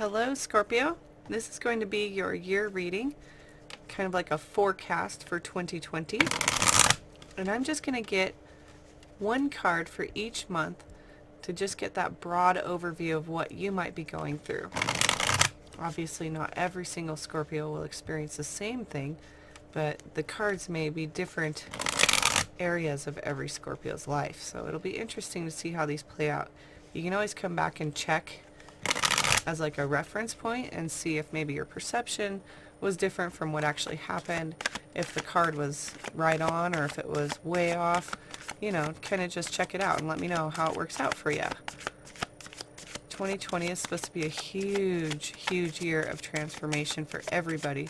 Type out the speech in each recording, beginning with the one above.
Hello, Scorpio. This is going to be your year reading, kind of like a forecast for 2020. And I'm just going to get one card for each month to just get that broad overview of what you might be going through. Obviously, not every single Scorpio will experience the same thing, but the cards may be different areas of every Scorpio's life. So it'll be interesting to see how these play out. You can always come back and check as like a reference point and see if maybe your perception was different from what actually happened, if the card was right on or if it was way off. You know, kind of just check it out and let me know how it works out for you. 2020 is supposed to be a huge, huge year of transformation for everybody.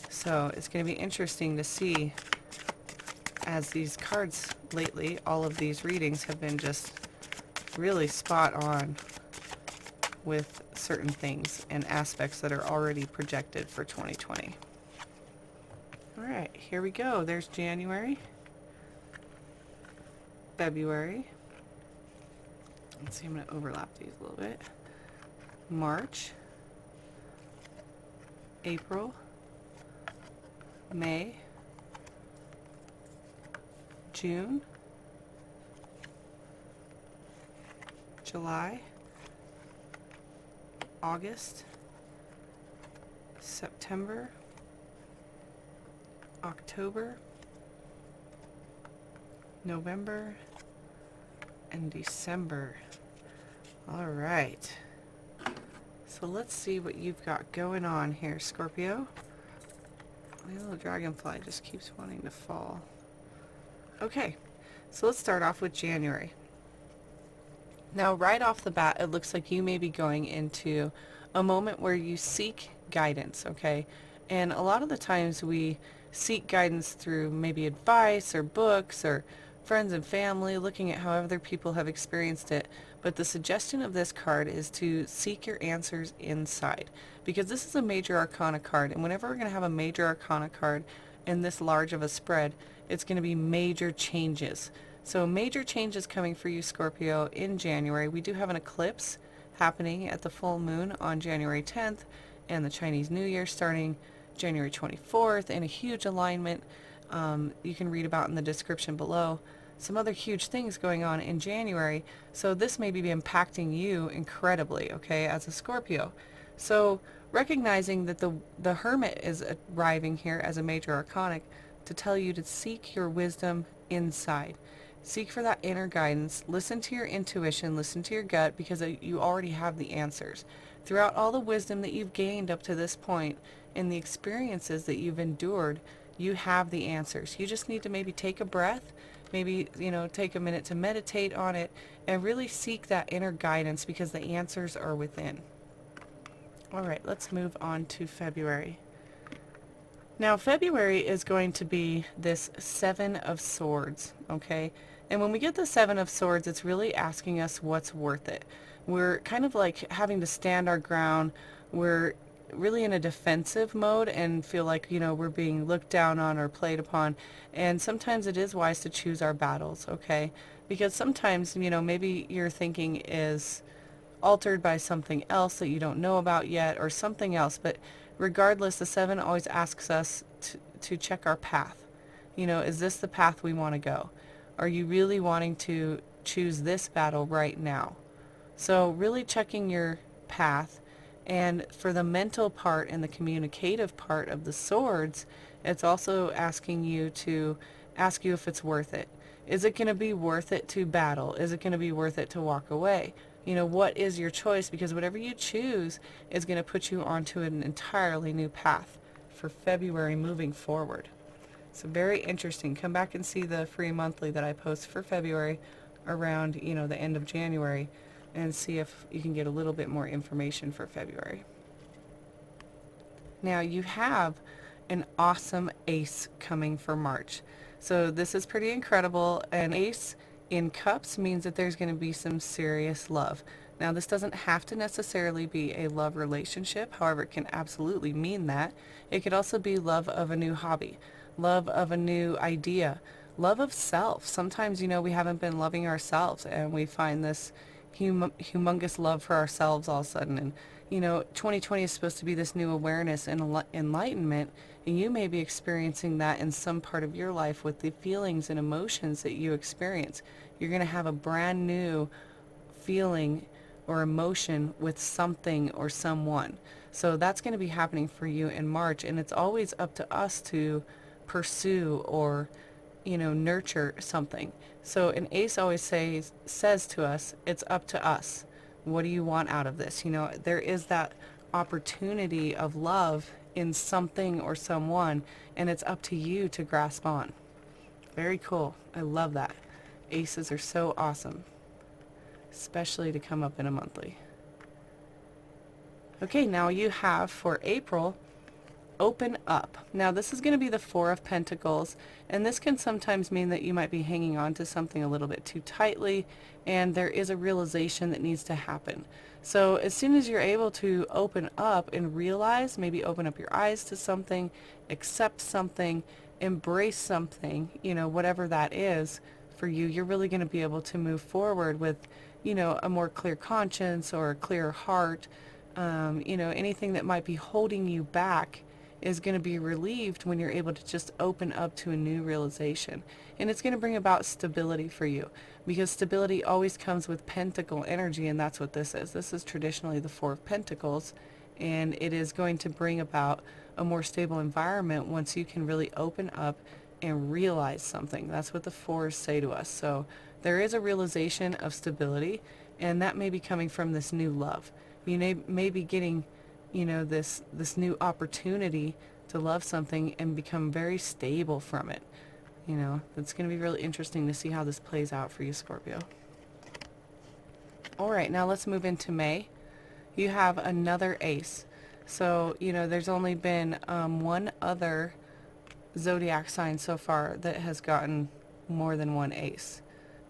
So it's going to be interesting to see, as these cards lately, all of these readings have been just really spot on with certain things and aspects that are already projected for 2020. All right, here we go. There's January, February. Let's see, I'm going to overlap these a little bit. March, April, May, June, July, August, September, October, November, and December. All right. So let's see what you've got going on here, Scorpio. My little dragonfly just keeps wanting to fall. Okay, so let's start off with January. Now, right off the bat, it looks like you may be going into a moment where you seek guidance, okay? And a lot of the times we seek guidance through maybe advice or books or friends and family, looking at how other people have experienced it. But the suggestion of this card is to seek your answers inside, because this is a major arcana card. And whenever we're going to have a major arcana card in this large of a spread, it's going to be major changes. So major changes coming for you, Scorpio, in January. We do have an eclipse happening at the full moon on January 10th and the Chinese New Year starting January 24th in a huge alignment. You can read about in the description below some other huge things going on in January. So this may be impacting you incredibly, okay, as a Scorpio. So recognizing that the Hermit is arriving here as a major arcanic to tell you to seek your wisdom inside. Seek for that inner guidance. Listen to your intuition. Listen to your gut, because you already have the answers. Throughout all the wisdom that you've gained up to this point and the experiences that you've endured, you have the answers. You just need to maybe take a breath, maybe, take a minute to meditate on it and really seek that inner guidance, because the answers are within. All right, let's move on to February. Now, February is going to be this Seven of Swords, okay? And when we get the Seven of Swords, it's really asking us what's worth it. We're kind of like having to stand our ground. We're really in a defensive mode and feel like, we're being looked down on or played upon. And sometimes it is wise to choose our battles, okay? Because sometimes, maybe your thinking is altered by something else that you don't know about yet, or something else. But regardless, the Seven always asks us to check our path. Is this the path we want to go? Are you really wanting to choose this battle right now? So really checking your path. And for the mental part and the communicative part of the swords, it's also asking you to ask you if it's worth it. Is it going to be worth it to battle? Is it going to be worth it to walk away? What is your choice? Because whatever you choose is going to put you onto an entirely new path for February moving forward. So very interesting. Come back and see the free monthly that I post for February around, the end of January, and see if you can get a little bit more information for February. Now you have an awesome ace coming for March. So this is pretty incredible. An ace in cups means that there's going to be some serious love. Now, this doesn't have to necessarily be a love relationship. However, it can absolutely mean that. It could also be love of a new hobby, love of a new idea, love of self. Sometimes, we haven't been loving ourselves, and we find this humongous love for ourselves all of a sudden. And, 2020 is supposed to be this new awareness and enlightenment, and you may be experiencing that in some part of your life with the feelings and emotions that you experience. You're going to have a brand new feeling or emotion with something or someone. So that's going to be happening for you in March, and it's always up to us to pursue or, nurture something. So an ace always says to us, it's up to us. What do you want out of this? There is that opportunity of love in something or someone, and it's up to you to grasp on. Very cool. I love that. Aces are so awesome, especially to come up in a monthly. Okay, now you have for April, open up. Now this is going to be the Four of Pentacles, and this can sometimes mean that you might be hanging on to something a little bit too tightly, and there is a realization that needs to happen. So as soon as you're able to open up and realize, maybe open up your eyes to something, accept something, embrace something, whatever that is for you, you're really going to be able to move forward with, a more clear conscience or a clear heart. Anything that might be holding you back is going to be relieved when you're able to just open up to a new realization. And it's going to bring about stability for you, because stability always comes with pentacle energy, and that's what this is. This is traditionally the Four of Pentacles, and it is going to bring about a more stable environment once you can really open up and realize something. That's what the fours say to us. So there is a realization of stability, and that may be coming from this new love. You may be getting, this new opportunity to love something and become very stable from it. It's going to be really interesting to see how this plays out for you, Scorpio. All right, now let's move into May. You have another ace. So, there's only been one other zodiac sign so far that has gotten more than one ace.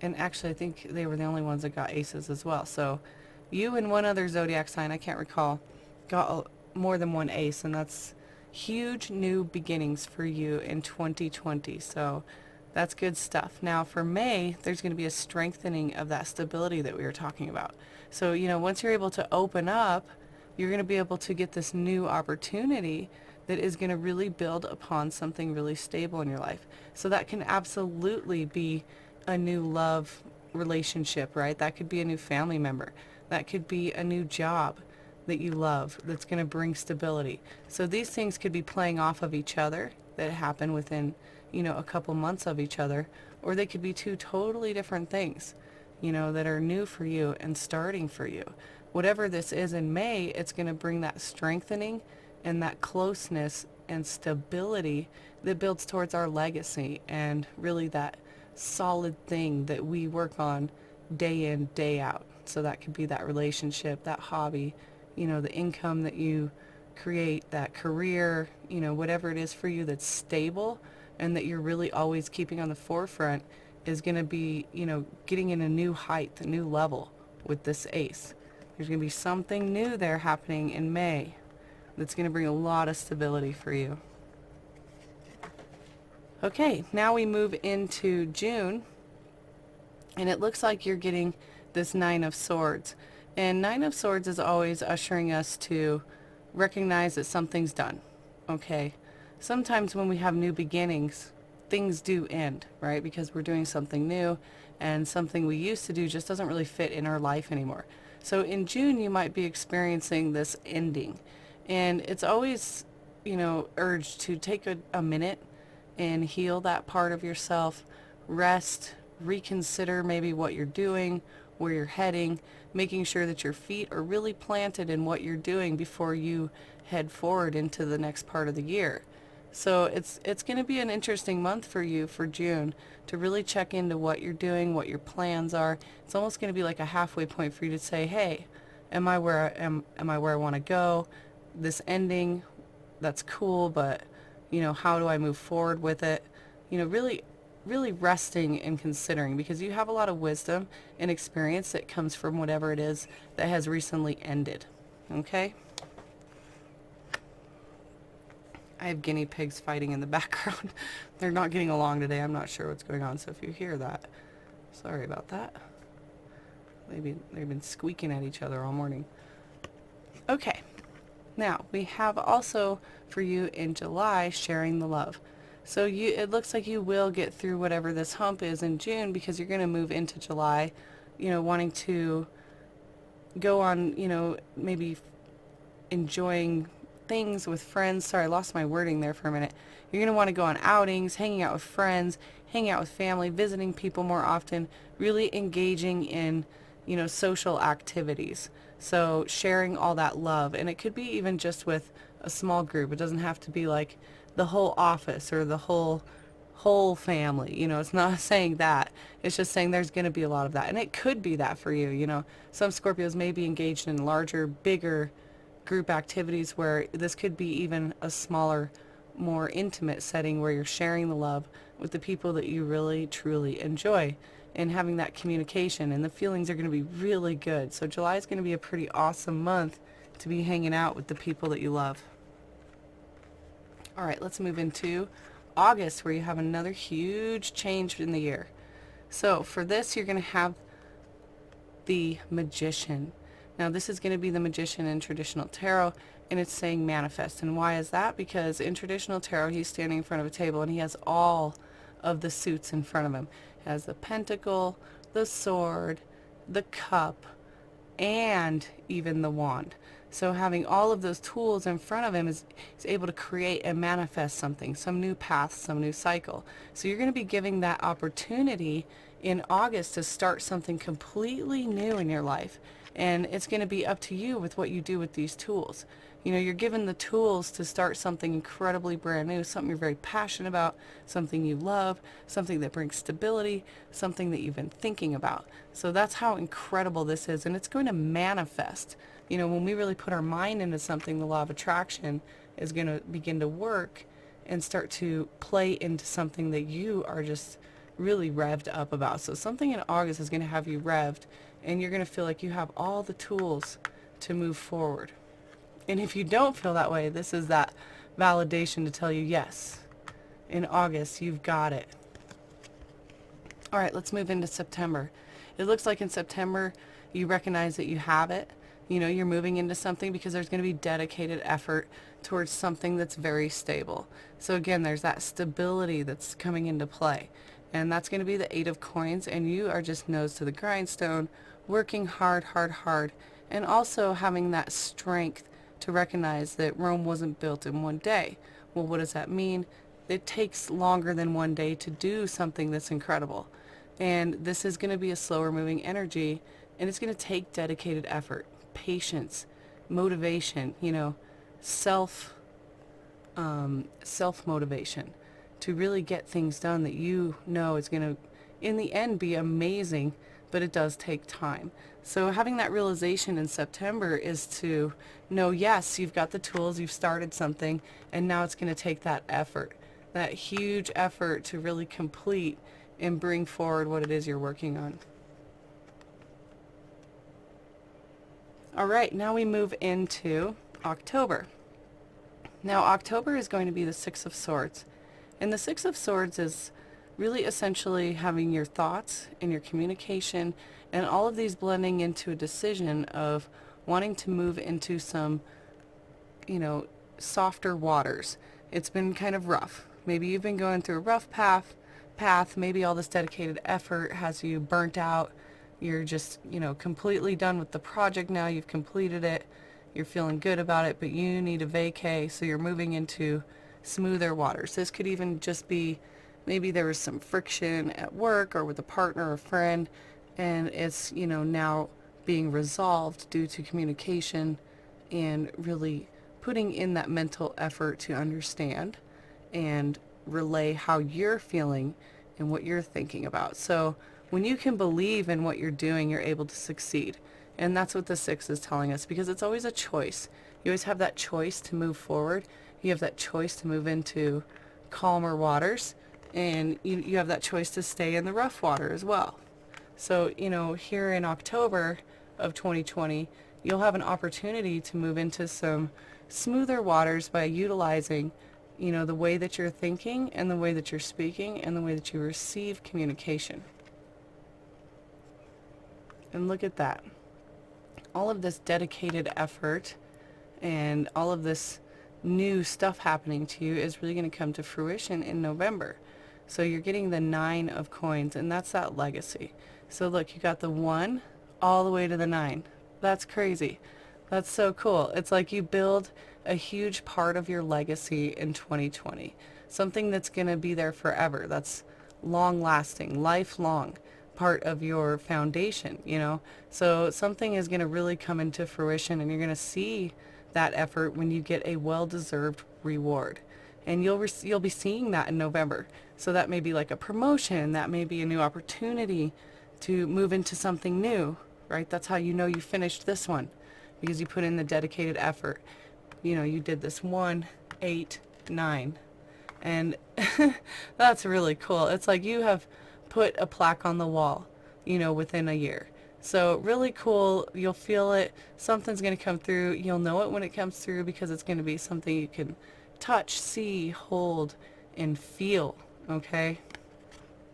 And actually, I think they were the only ones that got aces as well. So you and one other zodiac sign, I can't recall, got more than one ace, and that's huge new beginnings for you in 2020. So that's good stuff. Now for May, there's going to be a strengthening of that stability that we were talking about. So, once you're able to open up, you're going to be able to get this new opportunity that is going to really build upon something really stable in your life. So that can absolutely be a new love relationship, right? That could be a new family member. That could be a new job that you love that's going to bring stability. So these things could be playing off of each other that happen within, a couple months of each other, or they could be two totally different things, that are new for you and starting for you. Whatever this is in May, it's going to bring that strengthening and that closeness and stability that builds towards our legacy, and really that solid thing that we work on day in, day out. So that could be that relationship, that hobby, the income that you create, that career, whatever it is for you that's stable and that you're really always keeping on the forefront is going to be, getting in a new height, a new level with this ace. There's going to be something new there happening in May that's going to bring a lot of stability for you. Okay, now we move into June, and it looks like you're getting this Nine of Swords. And Nine of Swords is always ushering us to recognize that something's done, okay? Sometimes when we have new beginnings, things do end, right? Because we're doing something new, and something we used to do just doesn't really fit in our life anymore. So in June, you might be experiencing this ending. And it's always, urged to take a minute and heal that part of yourself, rest, reconsider maybe what you're doing, where you're heading, making sure that your feet are really planted in what you're doing before you head forward into the next part of the year. So it's going to be an interesting month for you for June to really check into what you're doing, what your plans are. It's almost going to be like a halfway point for you to say, hey, am I where I want to go? This ending, that's cool, but how do I move forward with it? Really resting and considering, because you have a lot of wisdom and experience that comes from whatever it is that has recently ended. Okay? I have guinea pigs fighting in the background. They're not getting along today. I'm not sure what's going on, so if you hear that, sorry about that. They've been squeaking at each other all morning. Okay. Now, we have also for you in July, sharing the love. So it looks like you will get through whatever this hump is in June, because you're going to move into July, wanting to go on, maybe enjoying things with friends. Sorry, I lost my wording there for a minute. You're going to want to go on outings, hanging out with friends, hanging out with family, visiting people more often, really engaging in, social activities. So sharing all that love. And it could be even just with a small group. It doesn't have to be like the whole office or the whole family. It's not saying that. It's just saying there's going to be a lot of that. And it could be that for you. Some Scorpios may be engaged in larger, bigger group activities, where this could be even a smaller, more intimate setting where you're sharing the love with the people that you really truly enjoy, and having that communication, and the feelings are going to be really good. So July is going to be a pretty awesome month to be hanging out with the people that you love. All right, let's move into August, where you have another huge change in the year. So for this, you're going to have the Magician. Now, this is going to be the Magician in traditional tarot, and it's saying manifest. And why is that? Because in traditional tarot, he's standing in front of a table, and he has all of the suits in front of him. He has the pentacle, the sword, the cup, and even the wand. So having all of those tools in front of him is able to create and manifest something, some new path, some new cycle. So you're going to be giving that opportunity in August to start something completely new in your life. And it's going to be up to you with what you do with these tools. You're given the tools to start something incredibly brand new, something you're very passionate about, something you love, something that brings stability, something that you've been thinking about. So that's how incredible this is. And it's going to manifest. When we really put our mind into something, the law of attraction is going to begin to work and start to play into something that you are just really revved up about. So something in August is going to have you revved, and you're going to feel like you have all the tools to move forward. And if you don't feel that way, this is that validation to tell you, yes, in August, you've got it. All right, let's move into September. It looks like in September, you recognize that you have it. You're moving into something because there's going to be dedicated effort towards something that's very stable. So again, there's that stability that's coming into play. And that's going to be the 8 of Coins, and you are just nose to the grindstone, working hard, hard, hard, and also having that strength to recognize that Rome wasn't built in one day. Well, what does that mean? It takes longer than one day to do something that's incredible. And this is going to be a slower moving energy, and it's going to take dedicated effort, patience, motivation, self-motivation to really get things done that is going to, in the end, be amazing, but it does take time. So having that realization in September is to know, yes, you've got the tools, you've started something, and now it's going to take that effort, that huge effort to really complete and bring forward what it is you're working on. All right, now we move into October. Now, October is going to be the 6 of Swords. And the 6 of Swords is really essentially having your thoughts and your communication and all of these blending into a decision of wanting to move into some, softer waters. It's been kind of rough. Maybe you've been going through a rough path. Maybe all this dedicated effort has you burnt out. You're just, completely done with the project now. You've completed it. You're feeling good about it, but you need a vacay, so you're moving into smoother waters. This could even just be maybe there was some friction at work or with a partner or friend, and it's, now being resolved due to communication and really putting in that mental effort to understand and relay how you're feeling and what you're thinking about. So when you can believe in what you're doing, you're able to succeed. And that's what the 6 is telling us, because it's always a choice. You always have that choice to move forward. You have that choice to move into calmer waters, and you have that choice to stay in the rough water as well. So, here in October of 2020, you'll have an opportunity to move into some smoother waters by utilizing, the way that you're thinking and the way that you're speaking and the way that you receive communication. And look at that. All of this dedicated effort and all of this new stuff happening to you is really going to come to fruition in November. So you're getting the 9 of coins, and that's that legacy. So look, you got the 1 all the way to the 9. That's crazy. That's so cool. It's like you build a huge part of your legacy in 2020. Something that's going to be there forever. That's long lasting, lifelong part of your foundation, you know. So something is going to really come into fruition, and you're going to see that effort when you get a well-deserved reward. And you'll be seeing that in November. So that may be like a promotion, that may be a new opportunity to move into something new, right? That's how you know you finished this one, because you put in the dedicated effort. You know, you did this 1, 8, 9. And that's really cool. It's like you have put a plaque on the wall, you know, within a year. So really cool. You'll feel it. Something's going to come through. You'll know it when it comes through, because it's going to be something you can touch, see, hold, and feel. Okay?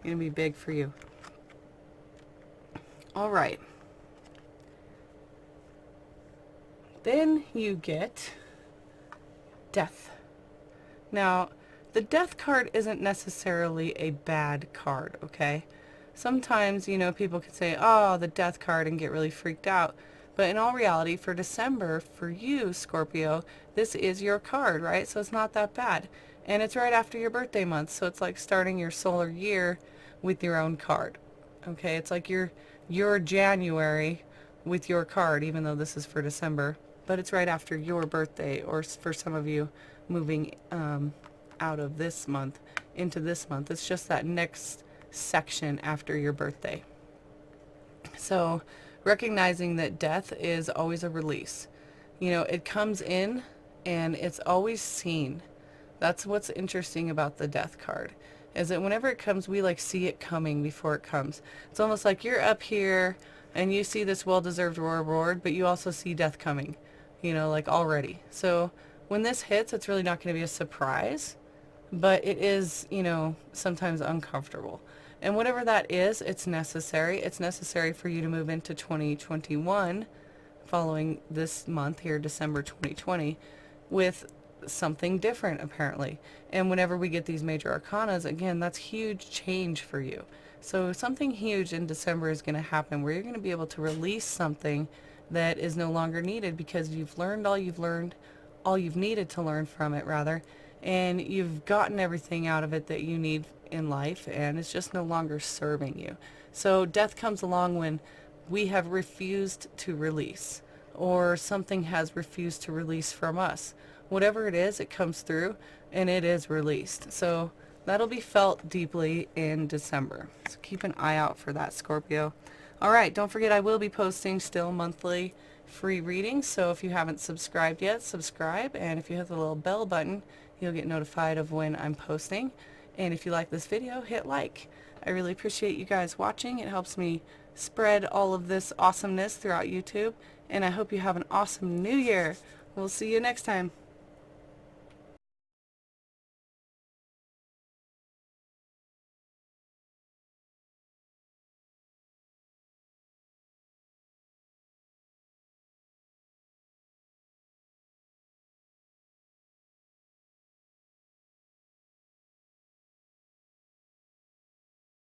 Going to be big for you. All right. Then you get death. Now, the death card isn't necessarily a bad card, okay? Sometimes, you know, people can say, oh, the death card, and get really freaked out. But in all reality, for December, for you, Scorpio, this is your card, right? So it's not that bad. And it's right after your birthday month. So it's like starting your solar year with your own card. Okay? It's like your January with your card, even though this is for December. But it's right after your birthday, or for some of you, moving out of this month into this month. It's just that next section after your birthday. So recognizing that death is always a release. You know, it comes in and it's always seen. That's what's interesting about the death card, is that whenever it comes, we like see it coming before it comes. It's almost like you're up here and you see this well-deserved reward, but you also see death coming, you know, like already. So when this hits, it's really not going to be a surprise, but it is, you know, sometimes uncomfortable. And whatever that is, it's necessary. It's necessary for you to move into 2021, following this month here, December 2020, with something different, apparently. And whenever we get these major arcanas, again, that's huge change for you. So something huge in December is going to happen, where you're going to be able to release something that is no longer needed, because you've learned all you've needed to learn from it, rather, and you've gotten everything out of it that you need in life, and it's just no longer serving you. So death comes along when we have refused to release, or something has refused to release from us. Whatever it is, it comes through and it is released. So that'll be felt deeply in December. So keep an eye out for that, Scorpio. All right, don't forget, I will be posting still monthly free readings. So if you haven't subscribed yet, subscribe. And if you hit the little bell button, you'll get notified of when I'm posting. And if you like this video, hit like. I really appreciate you guys watching. It helps me spread all of this awesomeness throughout YouTube. And I hope you have an awesome new year. We'll see you next time.